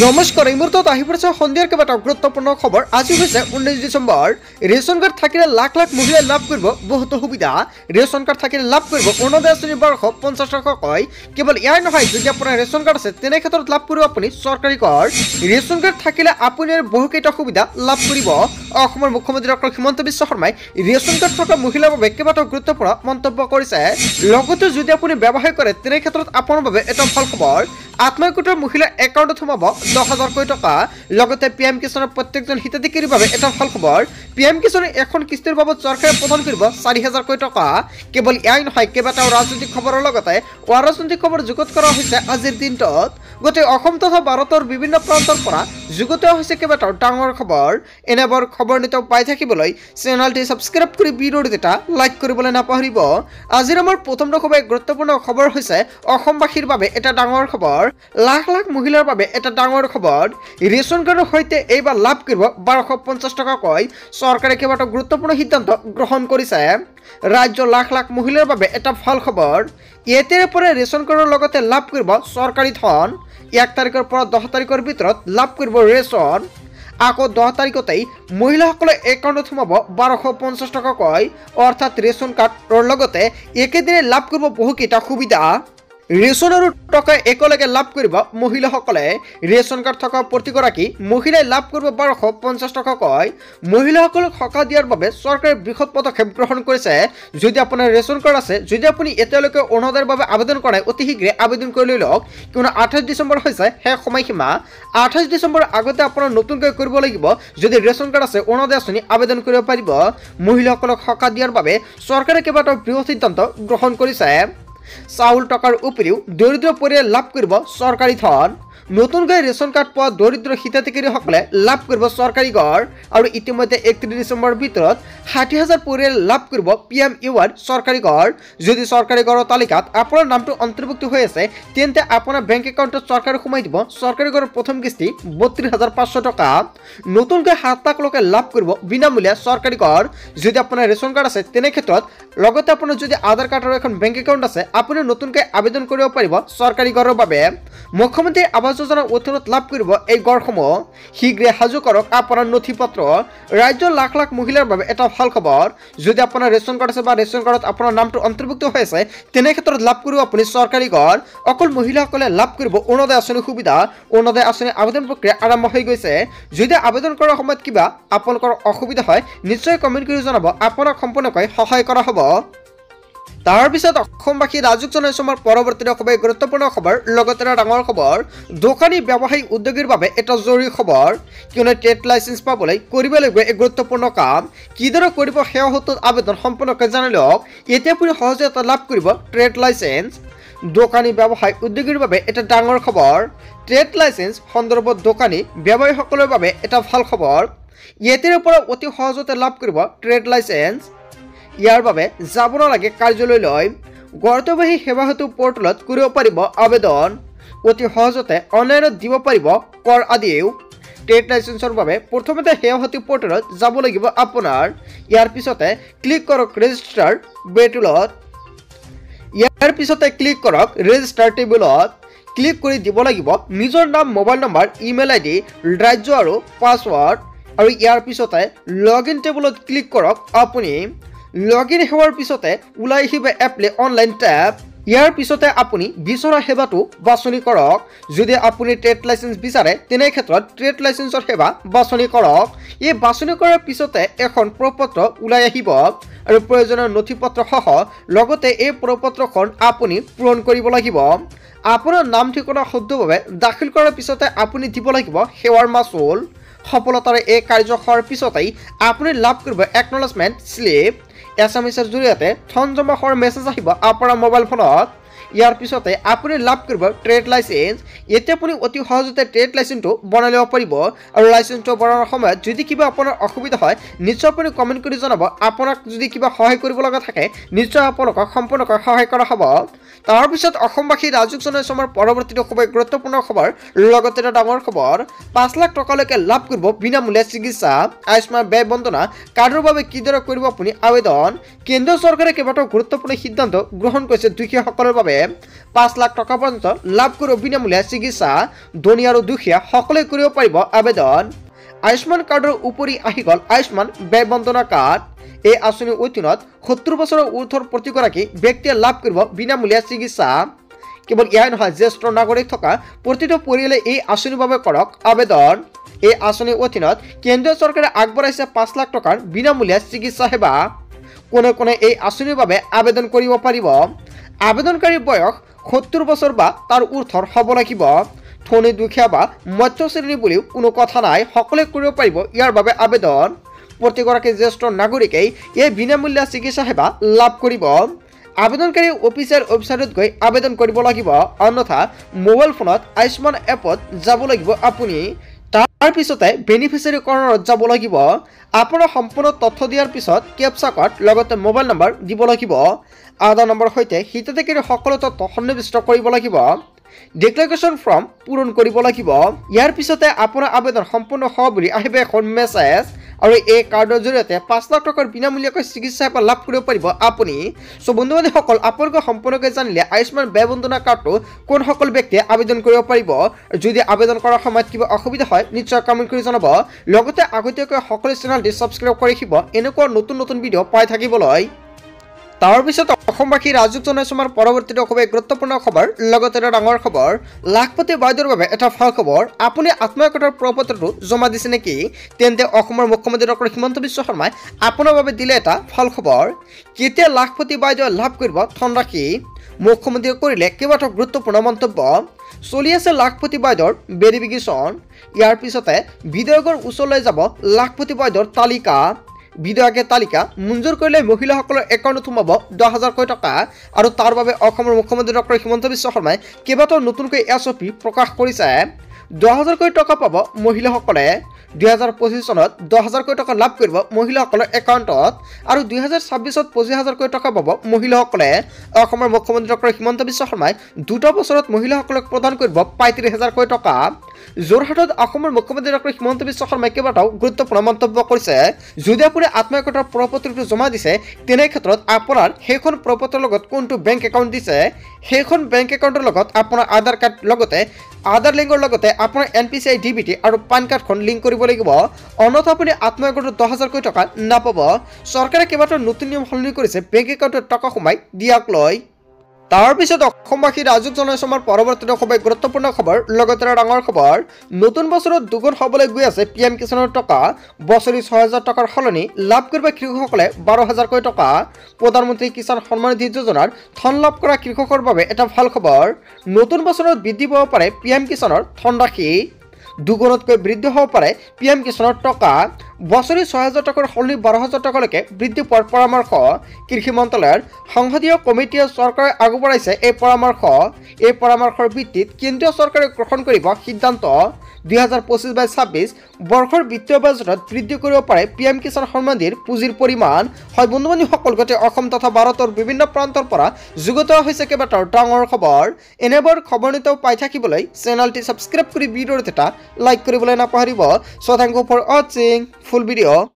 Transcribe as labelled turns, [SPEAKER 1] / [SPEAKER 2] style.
[SPEAKER 1] নমস্কাৰ এই মুহূৰ্তত আহি পৰিছে সন্ধিয়াৰ কেইবাটাও গুৰুত্বপূৰ্ণ খবৰ। আজি হৈছে 19 ডিচেম্বৰ। ৰেচন কাৰ্ড থাকিলে লাখ লাখ মহিলাই লাভ কৰিব বহুতো সুবিধা। ৰেচন কাৰ্ড থাকিলে লাভ কৰিব অৰুণোদয় আঁচনি 1250 টকাকৈ। কেৱল ইয়াৰ নহয়, যদি আপোনাৰ ৰেচন কাৰ্ড আছে তেনে ক্ষেত্ৰত লাভ কৰিব আপুনি চৰকাৰী কৰ। ৰেচন কাৰ্ড থাকিলে আপুনি বহুকেইটা সুবিধা লাভ কৰিব। অসমৰ মুখ্যমন্ত্ৰী ডক্টৰ হিমন্ত বিশ্ব শৰ্মাই ৰেচন কাৰ্ড থকা মহিলাৰ বাবে কেইবাটাও গুৰুত্বপূৰ্ণ মন্তব্য কৰিছে। লগতে যদি আপুনি ব্যৱসায় কৰে তেনে ক্ষেত্ৰত আপোনাৰ বাবে এটা ভাল খবৰ। আত্মসহায়ক মহিলাৰ একাউণ্টত সোমাব 10,000 টকা। লগতে পিএম কিষাণৰ প্ৰত্যেকজন হিতাধিকাৰীৰ বাবে এটা ভাল খবৰ। পিএম কিষাণে এখন কিস্তিৰ বাবদ চৰকাৰে প্ৰদান কৰিব 4,000 টকা। কেৱল ইয়াই নহয়, কেইবাটাও ৰাজনৈতিক খবৰৰ লগতে অৰাজনৈতিক খবৰ যুগুত কৰা হৈছে আজিৰ দিনটোত। গোটেই অসম তথা ভাৰতৰ বিভিন্ন প্ৰান্তৰ পৰা যুগুত হৈছে কেইবাটাও ডাঙৰ খবৰ। এনেবোৰ খবৰ নিতৌ পাই থাকিবলৈ চেনেলটি ছাবস্ক্ৰাইব কৰি ভিডিঅ'টো এটা লাইক কৰিবলৈ নাপাহৰিব। আজিৰ আমাৰ প্ৰথম গুৰুত্বপূৰ্ণ খবৰ হৈছে অসমবাসীৰ বাবে এটা ডাঙৰ খবৰ। লাখ লাখ মহিলাৰ বাবে এটা ডাঙৰ খবৰ। ৰেচন কাৰ্ডৰ সৈতে এইবাৰ লাভ কৰিব 1250 টকাকৈ। চৰকাৰে কেইবাটাও গুৰুত্বপূৰ্ণ সিদ্ধান্ত গ্ৰহণ কৰিছে। ৰাজ্যৰ লাখ লাখ মহিলাৰ বাবে এটা ভাল খবৰ। এতিয়াৰে পৰা ৰেচন কাৰ্ডৰ লগতে লাভ কৰিব চৰকাৰী ধন। 1 তাৰিখৰ পৰা 10 তাৰিখৰ ভিতৰত লাভ কৰিব ৰেচন। আকৌ 10 তাৰিখতেই মহিলাসকলে একাউণ্টত সোমাব 1250 টকাকৈ। অৰ্থাৎ ৰেচন কাৰ্ডৰ লগতে একেদিনে লাভ কৰিব বহুকেইটা সুবিধা। ৰেচন আৰু টকা একেলগে লাভ কৰিব মহিলাসকলে। ৰেচন কাৰ্ড থকা প্ৰতিগৰাকী মহিলাই লাভ কৰিব 1250 টকাকৈ। মহিলাসকলক সকাহ দিয়াৰ বাবে চৰকাৰে বৃহৎ পদক্ষেপ গ্ৰহণ কৰিছে। যদি আপোনাৰ ৰেচন কাৰ্ড আছে, যদি আপুনি এতিয়ালৈকে অৰুণোদয়ৰ বাবে আবেদন কৰে, অতি শীঘ্ৰে আবেদন কৰি লৈ লওক। কিয়নো 28 ডিচেম্বৰ হৈছে শেষ সময়সীমা। 28 ডিচেম্বৰৰ আগতে আপোনাৰ নতুনকৈ কৰিব লাগিব। যদি ৰেচন কাৰ্ড আছে, অৰুণোদয় আঁচনি আবেদন কৰিব পাৰিব। মহিলাসকলক সকাহ দিয়াৰ বাবে চৰকাৰে কেইবাটাও বৃহৎ সিদ্ধান্ত গ্ৰহণ কৰিছে। চাউল টকাৰ উপৰিও দৰিদ্ৰ পৰিয়াল লাভ কৰিব চৰকাৰী ধন। নতুনকৈ ৰেচন কাৰ্ড পোৱা দৰিদ্ৰ হিতাধিকাৰীসকলে লাভ কৰিব চৰকাৰী ঘৰ। আৰু ইতিমধ্যে 31 ডিচেম্বৰৰ ভিতৰত 60,000 পৰিয়াল লাভ কৰিব PMUR চৰকাৰী ঘৰ। যদি চৰকাৰী ঘৰৰ তালিকাত আপোনাৰ নামটো অন্তৰ্ভুক্ত হৈ আছে, তেন্তে আপোনাৰ বেংক একাউণ্টত চৰকাৰে সোমাই দিব চৰকাৰী ঘৰৰ প্ৰথম কিস্তি 32,500 টকা। নতুনকৈ 7 লাখ লোকে লাভ কৰিব বিনামূলীয়া চৰকাৰী ঘৰ। যদি আপোনাৰ ৰেচন কাৰ্ড আছে তেনে ক্ষেত্ৰত, লগতে আপোনাৰ যদি আধাৰ কাৰ্ড আৰু এখন বেংক একাউণ্ট আছে, আপুনি নতুনকৈ আবেদন কৰিব পাৰিব চৰকাৰী ঘৰৰ বাবে। মুখ্যমন্ত্ৰী আৱাস যোজনাৰ অধীনত লাভ কৰিব এই ঘৰসমূহ। শীঘ্ৰে সাজু কৰক আপোনাৰ নথি পত্ৰ। ৰাজ্যৰ লাখ লাখ মহিলাৰ বাবে এটা ভাল খবৰ। যদি আপোনাৰ ৰেচন কাৰ্ড আছে বা ৰেচন কাৰ্ডত আপোনাৰ নামটো অন্তৰ্ভুক্ত হৈ আছে, তেনে ক্ষেত্ৰত লাভ কৰিব আপুনি চৰকাৰী ঘৰ। অকল মহিলাসকলে লাভ কৰিব অৰুণোদয় আঁচনিৰ সুবিধা। অৰুণোদয় আঁচনিৰ আবেদন প্ৰক্ৰিয়া আৰম্ভ হৈ গৈছে। যদি আবেদন কৰাৰ সময়ত কিবা আপোনালোকৰ অসুবিধা হয়, নিশ্চয় কমেণ্ট কৰি জনাব, আপোনাক সম্পূৰ্ণকৈ সহায় কৰা হ'ব। তাৰ পিছত অসমবাসী ৰাজুক জনাইছো আমাৰ পৰৱৰ্তী খুবেই গুৰুত্বপূৰ্ণ খবৰ। লগতে এটা ডাঙৰ খবৰ, দোকানী ব্যৱসায়ী উদ্যোগীৰ বাবে এটা জৰুৰী খবৰ। কিয়নো ট্ৰেড লাইচেন্স পাবলৈ কৰিব লাগিব এক গুৰুত্বপূৰ্ণ কাম। কিদৰে কৰিব সেয়া হতুত আবেদন সম্পূৰ্ণকৈ জানি লওক। এতিয়া আপুনি সহজে এটা লাভ কৰিব ট্ৰেড লাইচেন্স। দোকানী ব্যৱসায়ী উদ্যোগীৰ বাবে এটা ডাঙৰ খবৰ। ট্ৰেড লাইচেন্স সন্দৰ্ভত দোকানী ব্যৱসায়ীসকলৰ বাবে এটা ভাল খবৰ। এতিয়াৰ পৰা অতি সহজতে লাভ কৰিব ট্ৰেড লাইচেন্স। ইয়াৰ বাবে যাব নালাগে কাৰ্যালয়লৈ। ঘৰতে বহি সেৱা সেতু পৰ্টেলত কৰিব পাৰিব আবেদন। অতি সহজতে অনলাইনত দিব পাৰিব কৰ আদিও। ট্ৰেড লাইচেন্সৰ বাবে প্ৰথমতে সেৱা সেতু পৰ্টেলত যাব লাগিব আপোনাৰ। ইয়াৰ পিছতে ক্লিক কৰক ৰেজিষ্টাৰ টেবুলত। ইয়াৰ পিছতে ক্লিক কৰক ৰেজিষ্টাৰ টেবুলত। ক্লিক কৰি দিব লাগিব নিজৰ নাম, মোবাইল নম্বৰ, ইমেইল ID, ৰাজ্য আৰু পাছৱৰ্ড। আৰু ইয়াৰ পিছতে লগইন টেবুলত ক্লিক কৰক আপুনি। লগইন হোৱাৰ পিছতে ওলাই আহিব এপ্লাই অনলাইন টেব। ইয়াৰ পিছতে আপুনি বিচৰা সেৱাটো বাছনি কৰক। যদি আপুনি ট্ৰেড লাইচেন্স বিচাৰে, তেনে ক্ষেত্ৰত ট্ৰেড লাইচেন্সৰ সেৱা বাছনি কৰক। এই বাছনি কৰাৰ পিছতে এখন প্ৰপত্ৰ ওলাই আহিব আৰু প্ৰয়োজনীয় নথি পত্ৰ সহ লগতে এই প্ৰপত্ৰখন আপুনি পূৰণ কৰিব লাগিব। আপোনাৰ নাম ঠিকনা শুদ্ধভাৱে দাখিল কৰাৰ পিছতে আপুনি দিব লাগিব সেৱাৰ মাচুল। সফলতাৰে এই কাৰ্য হোৱাৰ পিছতেই আপুনি লাভ কৰিব একনলেজমেণ্ট শ্লিপ। SMS-ৰ জৰিয়তে ধন জমা হোৱাৰ মেছেজ আহিব আপোনাৰ মোবাইল ফোনত। ইয়াৰ পিছতে আপুনি লাভ কৰিব ট্ৰেড লাইচেন্স। এতিয়া আপুনি অতি সহজতে ট্ৰেড লাইচেন্সটো বনাই ল'ব পাৰিব। আৰু লাইচেন্সটো বনোৱাৰ সময়ত যদি কিবা আপোনাৰ অসুবিধা হয়, নিশ্চয় আপুনি কমেণ্ট কৰি জনাব। আপোনাক যদি কিবা সহায় কৰিব লগা থাকে, নিশ্চয় আপোনালোকক সম্পূৰ্ণকৈ সহায় কৰা হ'ব। তাৰপিছত অসমবাসী ৰাজুক জনাইছো আমাৰ পৰৱৰ্তী খুবেই গুৰুত্বপূৰ্ণ খবৰ। লগতে এটা ডাঙৰ খবৰ, 5 লাখ টকালৈকে লাভ কৰিব বিনামূলীয়া চিকিৎসা। আয়ুষ্মান ব্যয় বন্দনা কাৰ্ডৰ বাবে কিদৰে কৰিব আপুনি আবেদন। কেন্দ্ৰীয় চৰকাৰে কেইবাটাও গুৰুত্বপূৰ্ণ সিদ্ধান্ত গ্ৰহণ কৰিছে দুখীয়াসকলৰ বাবে। 5 লাখ টকা পৰ্যন্ত লাভ কৰিব বিনামূলীয়া চিকিৎসা ধনী আৰু দুখীয়া সকলোৱে কৰিব পাৰিব আবেদন আয়ুষ্মান কাৰ্ডৰ উপৰি আহি গ'ল আয়ুষ্মান ব্যয় বন্দনা কাৰ্ড এই আঁচনিৰ অধীনত 70 বছৰৰ ঊৰ্ধৰ প্ৰতিগৰাকী ব্যক্তিয়ে লাভ কৰিব বিনামূলীয়া চিকিৎসা কেৱল ইয়াই নহয় জ্যেষ্ঠ নাগৰিক থকা প্ৰতিটো পৰিয়ালে এই আঁচনিৰ বাবে কৰক আবেদন এই আঁচনিৰ অধীনত কেন্দ্ৰীয় চৰকাৰে আগবঢ়াইছে 5 লাখ টকাৰ বিনামূলীয়া চিকিৎসা সেৱা কোনে কোনে এই আঁচনিৰ বাবে আবেদন কৰিব পাৰিব আবেদনকাৰীৰ বয়স 70 বছৰ বা তাৰ ঊৰ্ধৰ হ'ব লাগিব ধনী দুখীয়া বা মধ্য শ্ৰেণী বুলিও কোনো কথা নাই সকলোৱে কৰিব পাৰিব ইয়াৰ বাবে আবেদন প্ৰতিগৰাকী জ্যেষ্ঠ নাগৰিকেই এই বিনামূলীয়া চিকিৎসা সেৱা লাভ কৰিব আবেদনকাৰী অফিচিয়েল ৱেবছাইটত গৈ আবেদন কৰিব লাগিব অন্যথা মোবাইল ফোনত আয়ুষ্মান এপত যাব লাগিব আপুনি তাৰ পিছতে বেনিফিচিয়াৰী কৰ্ণৰত যাব লাগিব আপোনাৰ সম্পূৰ্ণ তথ্য দিয়াৰ পিছত কেপচা কোড লগতে মোবাইল নম্বৰ দিব লাগিব আধাৰ নম্বৰ সৈতে হিতাধিকাৰীৰ সকলো তথ্য সন্নিৱিষ্ট কৰিব লাগিব ডিক্লেৰেশ্যন ফৰ্ম পূৰণ কৰিব লাগিব ইয়াৰ পিছতে আপোনাৰ আবেদন সম্পূৰ্ণ হ'ব বুলি আহিব এখন মেছেজ আৰু এই কাৰ্ডৰ জৰিয়তে 5 লাখ টকাৰ বিনামূলীয়াকৈ চিকিৎসা সেৱা লাভ কৰিব পাৰিব আপুনি সো বন্ধু-বান্ধৱীসকল আপোনালোকে সম্পূৰ্ণকৈ জানিলে আয়ুষ্মান ব্যয় বন্দনা কাৰ্ডটো কোন সকল ব্যক্তিয়ে আবেদন কৰিব পাৰিব যদি আবেদন কৰাৰ সময়ত কিবা অসুবিধা হয় নিশ্চয় কমেণ্ট কৰি জনাব লগতে আগতীয়াকৈ সকলো চেনেলটি ছাবস্ক্ৰাইব কৰি ৰাখিব এনেকুৱা নতুন নতুন ভিডিঅ' পাই থাকিবলৈ তাৰ পিছত অসমবাসী ৰাজুক জনাইছো আমাৰ পৰৱৰ্তীটো খুবেই গুৰুত্বপূৰ্ণ খবৰ লগতে এটা ডাঙৰ খবৰ লাখপতি বাইদেউৰ বাবে এটা ভাল খবৰ আপুনি আত্মসহায়কৰ প্ৰপত্ৰটো জমা দিছে নেকি তেন্তে অসমৰ মুখ্যমন্ত্ৰী ডক্টৰ হিমন্ত বিশ্ব শৰ্মাই আপোনাৰ বাবে দিলে এটা ভাল খবৰ কেতিয়া লাখপতি বাইদেউ লাভ কৰিব ধনৰাশি মুখ্যমন্ত্ৰীয়ে কৰিলে কেইবাটাও গুৰুত্বপূৰ্ণ মন্তব্য চলি আছে লাখপতি বাইদেউৰ ভেৰিফিকেশ্যন ইয়াৰ পিছতে বিধায়কৰ ওচৰলৈ যাব লাখপতি বাইদেউৰ তালিকা বিধায়কে তালিকা মঞ্জুৰ কৰিলে মহিলাসকলৰ একাউণ্টত সোমাব 10,000 টকা আৰু তাৰ বাবে অসমৰ মুখ্যমন্ত্ৰী ডক্টৰ হিমন্ত বিশ্ব শৰ্মাই কেইবাটাও নতুনকৈ এছঅপি প্ৰকাশ কৰিছে 10,000 টকা পাব মহিলাসকলে 2025 চনত 10,000 টকা লাভ কৰিব মহিলাসকলৰ একাউণ্টত আৰু 2026 25,000 টকা পাব মহিলাসকলে অসমৰ মুখ্যমন্ত্ৰী ডক্টৰ হিমন্ত বিশ্ব শৰ্মাই 2টা বছৰত মহিলাসকলক প্ৰদান কৰিব 35,000 টকা যোৰহাটত অসমৰ মুখ্যমন্ত্ৰী ডক্টৰ হিমন্ত বিশ্ব শৰ্মাই কেইবাটাও গুৰুত্বপূৰ্ণ মন্তব্য কৰিছে যদি আপুনি আত্মসহায়কৰ প্ৰপত্ৰটো জমা দিছে তেনে ক্ষেত্ৰত আপোনাৰ সেইখন প্ৰপত্ৰৰ লগত কোনটো বেংক একাউণ্ট দিছে সেইখন বেংক একাউণ্টৰ লগত আপোনাৰ আধাৰ কাৰ্ড লগতে আধাৰ লিংকৰ লগতে আপোনাৰ NPCI DBT আৰু পান কাৰ্ডখন লিংক কৰিব লাগিব অন্যথা আপুনি আত্মসহায়কৰ 10,000 টকা নাপাব চৰকাৰে কেইবাটাও নতুন নিয়ম সলনি কৰিছে বেংক একাউণ্টত টকা সোমাই দিয়াক লৈ তাৰ পিছত অসমবাসী ৰাজুক জনাইছো আমাৰ পৰৱৰ্তীটো খুবেই গুৰুত্বপূৰ্ণ খবৰ লগতে ডাঙৰ খবৰ নতুন বছৰত দুগুণ হ'বলৈ গৈ আছে PM কিষাণৰ টকা বছৰি 6,000 টকাৰ সলনি লাভ কৰিব কৃষকসকলে 12,000 টকা প্ৰধানমন্ত্ৰী কিষাণ সন্মান নিধি যোজনাৰ ধন লাভ কৰা কৃষকৰ বাবে এটা ভাল খবৰ নতুন বছৰত বৃদ্ধি পাব পাৰে PM কিষাণৰ ধনৰাশি দুগুণতকৈ বৃদ্ধি হ'ব পাৰে PM কিষাণৰ টকা বছৰি 6,000 টকাৰ সলনি 12,000 টকালৈকে বৃদ্ধি পোৱাৰ পৰামৰ্শ কৃষি মন্ত্ৰালয়ৰ সংসদীয় কমিটিয়ে চৰকাৰে আগবঢ়াইছে এই পৰামৰ্শৰ ভিত্তিত কেন্দ্ৰীয় চৰকাৰে গ্ৰহণ কৰিব সিদ্ধান্ত 2025-26 বৰ্ষৰ বিত্তীয় বাজেটত বৃদ্ধি কৰিব পাৰে PM কিষাণ সন্মান নিধিৰ পুঁজিৰ পৰিমাণ হয় বন্ধু-বান্ধৱীসকল গোটেই অসম তথা ভাৰতৰ বিভিন্ন প্ৰান্তৰ পৰা যুগুত হৈছে কেইবাটাও ডাঙৰ খবৰ এনেবোৰ খবৰ নিতৌ পাই থাকিবলৈ চেনেলটি ছাবস্ক্ৰাইব কৰি ভিডিঅ'ত এটা লাইক কৰিবলৈ নাপাহৰিব সো থ্যাংক ইউ ফৰ ৱাচিং ফুল ভিডিঅ'